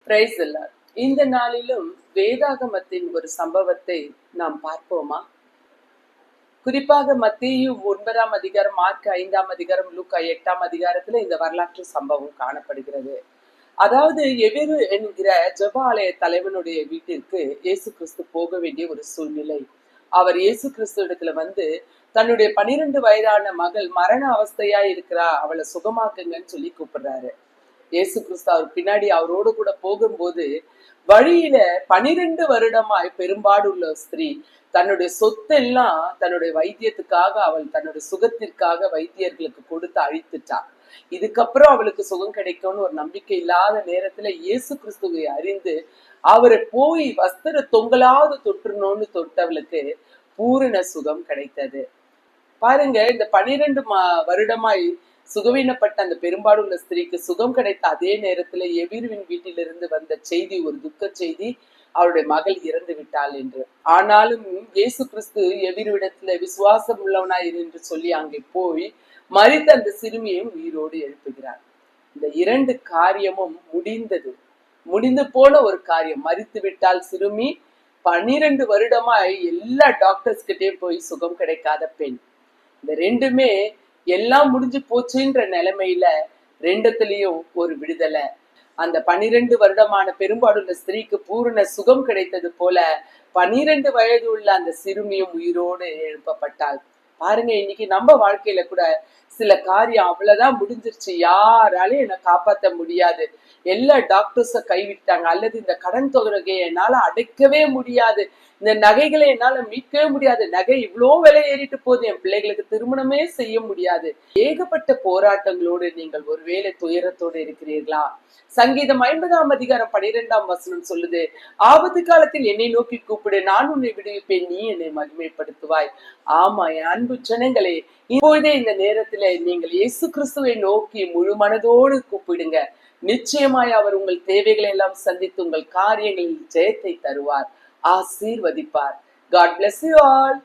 Price எல்லாம். இந்த நாளிலும் வேதாகமத்தின் ஒரு சம்பவத்தை நாம் பார்ப்போமா? குறிப்பாக மத்தேயு 9ஆம் அதிகாரம், மார்க் 5ஆம் அதிகாரம், லூக்கா 8ஆம் அதிகாரத்துல இந்த வரலாற்று சம்பவம் காணப்படுகிறது. அதாவது எவரு என்கிற ஜெப ஆலய தலைவனுடைய வீட்டிற்கு இயேசு கிறிஸ்து போக வேண்டிய ஒரு சூழ்நிலை. அவர் இயேசு கிறிஸ்து இடத்துல வந்து தன்னுடைய 12 வயதான மகள் மரண அவஸ்தையா இருக்கிறா, அவளை சுகமாக்குங்கன்னு சொல்லி கூப்பிடுறாரு. இயேசு கிறிஸ்து அவர் பின்னாடி அவரோடு கூட போகும்போது வழியில 12 வருடமாய் பெரும்பாடுள்ள ஸ்திரீ தன்னுடைய சொத்தெல்லாம் தன்னுடைய வைத்தியத்துக்காக, அவள் தன்னுடைய சுகத்திற்காக வைத்தியர்களுக்கு கொடுத்து அழித்துட்டாள். இதுக்கப்புறம் அவளுக்கு சுகம் கிடைக்கும்னு ஒரு நம்பிக்கை இல்லாத நேரத்துல இயேசு கிறிஸ்துவை அறிந்து அவரை போய் வஸ்திர தொங்கலாவது தொற்றுணும்னு தொட்டவளுக்கு பூரண சுகம் கிடைத்தது. பாருங்க, இந்த 12 வருடமாய் சுகவீனப்பட்ட அந்த பெரும்பாடுள்ள ஸ்திரீக்கு சுகம் கிடைத்த அதே நேரத்துல எபிருவின் வீட்டிலிருந்து வந்த செய்தி ஒரு துக்க செய்தி, அவருடைய மகள் இறந்து விட்டாள் என்று. ஆனாலும் இயேசு கிறிஸ்து எபிருவிடத்துல விசுவாசம் உள்ளவனாய் என்று சொல்லி அங்கே போய் மரித்த அந்த சிறுமியையும் உயிரோடு எழுப்புகிறார். இந்த 2 காரியமும் முடிந்து போன ஒரு காரியம். மரித்து விட்டால் சிறுமி, 12 வருடமாய் எல்லா டாக்டர்ஸ் கிட்டே போய் சுகம் கிடைக்காத பெண். இந்த ரெண்டுமே எல்லாம் முடிஞ்சு போச்சுன்ற நிலைமையில ரெண்டுத்துலயும் ஒரு விடுதலை. அந்த 12 வருடமான பெரும்பாடுள்ள ஸ்திரீக்கு பூரண சுகம் கிடைத்தது போல 12 வயது உள்ள அந்த சிறுமியும் உயிரோடு எழுப்பப்பட்டாள். பாருங்க, இன்னைக்கு நம்ம வாழ்க்கையில கூட சில காரியம் அவ்வளவுதான் முடிஞ்சிருச்சு, யாராலையும் என்னை காப்பாற்ற முடியாது, எல்லா டாக்டர்ஸ கைவிட்டாங்க, அல்லது இந்த கடன் தொகையை என்னால அடைக்கவே முடியாது, இந்த நகைகளை என்னால மீட்கவே முடியாது, நகை இவ்வளோ விலை ஏறிட்டு போகுது, என் பிள்ளைகளுக்கு திருமணமே செய்ய முடியாது. ஏகப்பட்ட போராட்டங்களோடு நீங்கள் ஒருவேளை துயரத்தோடு இருக்கிறீர்களா? சங்கீதம் 50ஆம் அதிகாரம் 12ஆம் வசனம் சொல்லுது, ஆபத்து காலத்தில் என்னை நோக்கி கூப்பிடு, நான் உன்னை விடுவிப்பேன், நீ என்னை மகிமைப்படுத்துவாய். ஆமா என் அன்பு ஜனங்களே, இப்பொழுதே இந்த நேரத்துல நீங்கள் இயேசு கிறிஸ்துவை நோக்கி முழு மனதோடு கூப்பிடுங்க. நிச்சயமாய் அவர் உங்கள் தேவைகளை எல்லாம் சந்தித்து உங்கள் காரியங்களில் ஜெயத்தை தருவார், ஆசீர்வதிப்பார். God bless you all.